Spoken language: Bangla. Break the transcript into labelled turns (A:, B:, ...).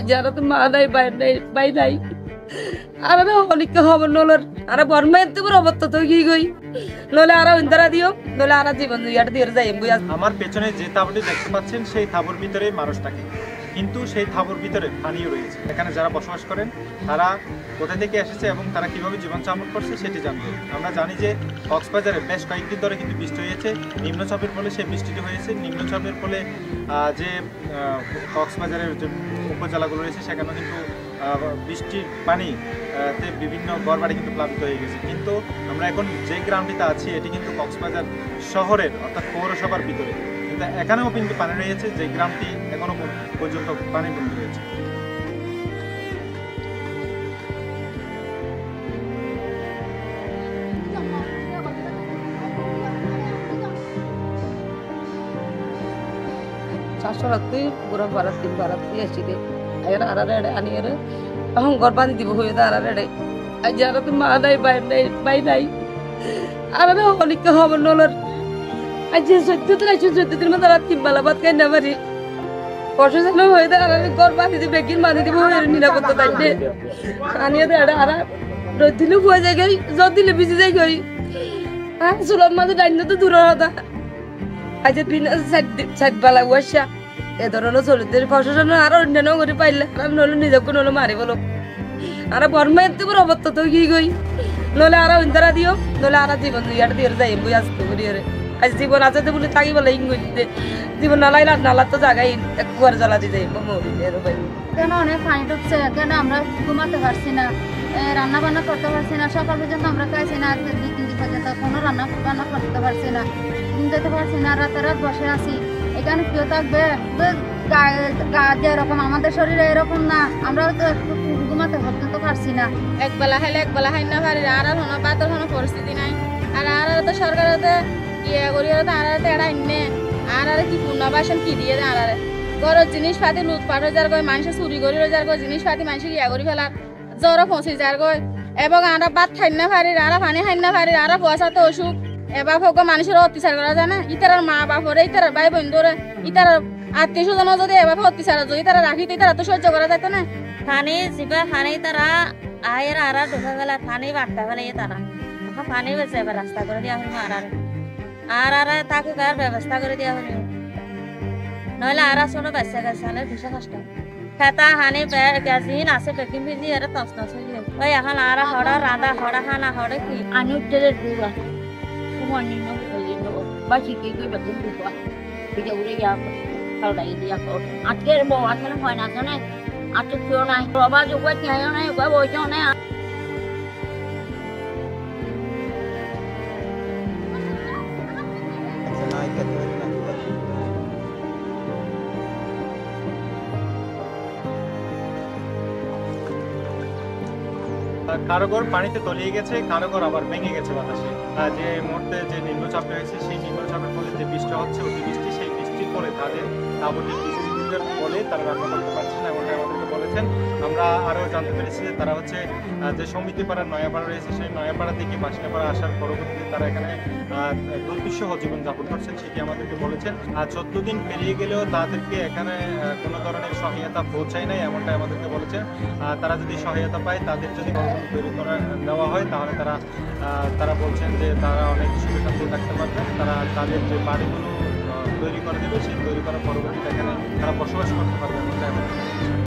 A: যারা তো মা নাই বাই নাই আর অনেক খবর নলর আর বর্মাতে পুরো অবস্থা তো কি গই নলে আর ইন্দারা দিও নলে আর জীবন ইয়াটা দিয়ে যাই
B: আমার পেছনে যে তাঁবুটি দেখতে পাচ্ছেন সেই তাঁবুর ভিতরে মানুষটাকে, কিন্তু সেই তাঁবুর ভিতরে পানিও রয়েছে। এখানে যারা বসবাস করেন তারা কোথা থেকে এসেছে এবং তারা কিভাবে জীবনযাপন করছে সেটি জানবো। আমরা জানি যে কক্সবাজারে বেশ কয়েকদিন ধরে কিন্তু বৃষ্টি হয়েছে, নিম্নচাপের ফলে সেই বৃষ্টিটি হয়েছে। নিম্নচাপের ফলে যে কক্সবাজারের যে উপজেলাগুলো রয়েছে সেখানেও কিন্তু বৃষ্টির পানিতে বিভিন্ন ঘরবাড়ি কিন্তু প্লাবিত হয়ে গেছে। কিন্তু আমরা এখন যে গ্রামটিতে আছি এটি কিন্তু কক্সবাজার শহরের অর্থাৎ পৌরসভার ভিতরে, কিন্তু এখানেও কিন্তু পানি রয়েছে, যে গ্রামটি এখনো পর্যন্ত পানিবন্দী রয়েছে।
A: শাশুড়ি বুড়া বারাত তিন বারাত দিয়ে আসিলে এর আড়ারে আনি এর এখন ঘর বাঁধি দিব হয়ে তা আড়ারে যারা তো মা নাই বাই নাই আর অনেক খবর নলর আজ যে 14 দিন মধ্যে রাত 3 বেলা ভাত খাই না পারি প্রশাসন হয়ে তা আড়ারে ঘর বাঁধি দিব বেকিন বাঁধি দিব এর নিরাপত্তা থাকবে আনিয়ে দেয় আর রোদ দিলে হয়ে যায় গই জল দিলে ভিজে যায় গই হ্যাঁ সুলভ মাঝে ডাইন তো দূর হতা আজ দিন 7 বেলা বসা এ ধরনের চলিতে প্রশাসন আরো অন্যান্য করে পাইলে আর নলে নিজকে নলে মারি বলো আর বর্মাতে পুরো অবস্থা তো কি গই নলে আর ইন্দারা দিও নলে আর জীবন ইয়াটা দিয়ে যাই বই আসতে করি রে আজ জীবন আছে তো বলে থাকি বলে ইংলিশে জীবন নালা তো জায়গায় একবার জ্বালা দিয়ে যাই মরি রে ভাই
C: কেন অনেক পানি ঢুকছে, কেন আমরা ঘুমাতে পারছি না, রান্না বান্না করতে পারছি না, সকাল পর্যন্ত আমরা খাইছি না, 2-3 দিন পর্যন্ত কোনো রান্না করতে পারছি না, ঘুম যেতে পারছি না, রাত বসে আছি। এখানে কেউ থাকবে যেরকম আমাদের শরীরে এরকম না, আমরা তো একটু ঘুমাতে পর্যন্ত পারছি না। একবেলা খাইলে একবেলা খাই না পারি, আর কোনো বাতের কোনো পরিস্থিতি নাই। আর তো সরকারের ইয়ে করি আর এড়া ইন্নে আর কি পুনর্বাসন কি দিয়ে দেয় আর গরর জিনিসপাতি লুটপাট হয়ে যার গয়, মানুষের চুরি করে হয়ে যার গয়, জিনিসপাতি মানুষের ইয়া করে ফেলার জ্বরও পৌঁছে যার গয়, এবং আমরা ভাত খাই না পারি, আর পানি খাই না পারি, আর পয়সাতে অসুখ। এবার হোক মানুষের অত্যাচার করা যায় না, ইতার মা বাপরে, ইতার ভাই বোন ধরে, ইতার আত্মীয় স্বজন যদি এবার অত্যাচার যদি তারা রাখি তারা তো সহ্য করা যেত না।
D: পানি জিবা পানি তারা আয়ের আরা ঢুকে গেলে পানি বাড়তে গেলে তারা পানি বেঁচে এবার রাস্তা করে দেওয়া হইব আর তাকে কার ব্যবস্থা করে দেওয়া হইব, নইলে আর শোনো বেঁচে গেছে হলে ভীষণ কষ্ট। খেতা হানি গাজিন আছে পেকিং ভিজি এর তস তস হয়ে যাবে। ওই এখন আর হড়া রাধা হড়া খানা হড়ে কি
E: আনি উঠতে দিবা তোমার নিন বাসি কি কই বাকি দিবা এটা উড়ে গিয়া খাওয়াই দিয়া কর আজকের বউ আসলে হয় না জানে আজকে কেউ নাই বাবা যোগাই খায় নাই বইও নাই।
B: কারোঘর পানিতে তলিয়ে গেছে, কারোঘর আবার ভেঙে গেছে বাতাসে। যে মুহূর্তে যে নিম্নচাপ রয়েছে সেই নিম্নচাপের ফলে যে বৃষ্টি হচ্ছে অতিবৃষ্টি, সেই বৃষ্টির ফলে তাদের তাঁবুটি বৃষ্টির ফলে তারা রান্না করতে পারছে না, এমনটা আমাদেরকে বলেছেন। আমরা আরও জানতে পেরেছি যে তারা হচ্ছে যে সমিতিপাড়ার নয়াপাড়া রয়েছে সেই নয়াপাড়া থেকে বাসিনাপাড়া আসার পরবর্তীতে তারা এখানে দুর্বিষহ জীবনযাপন করছেন, সেটি আমাদেরকে বলেছেন। আর 14 দিন পেরিয়ে গেলেও তাদেরকে এখানে কোনো ধরনের সহায়তা পৌঁছায় নাই, এমনটাই আমাদেরকে বলেছেন। তারা যদি সহায়তা পায়, তাদের যদি ঘরগুলো তৈরি করে দেওয়া হয়, তাহলে তারা বলছেন যে তারা অনেক সুবিধাতে থাকতে পারবেন। তারা তাদের যে বাড়িগুলো তৈরি করে দেবে, সেই তৈরি করার পরবর্তীতে এখানে তারা বসবাস করতে পারবে, এমনটাই আমাদের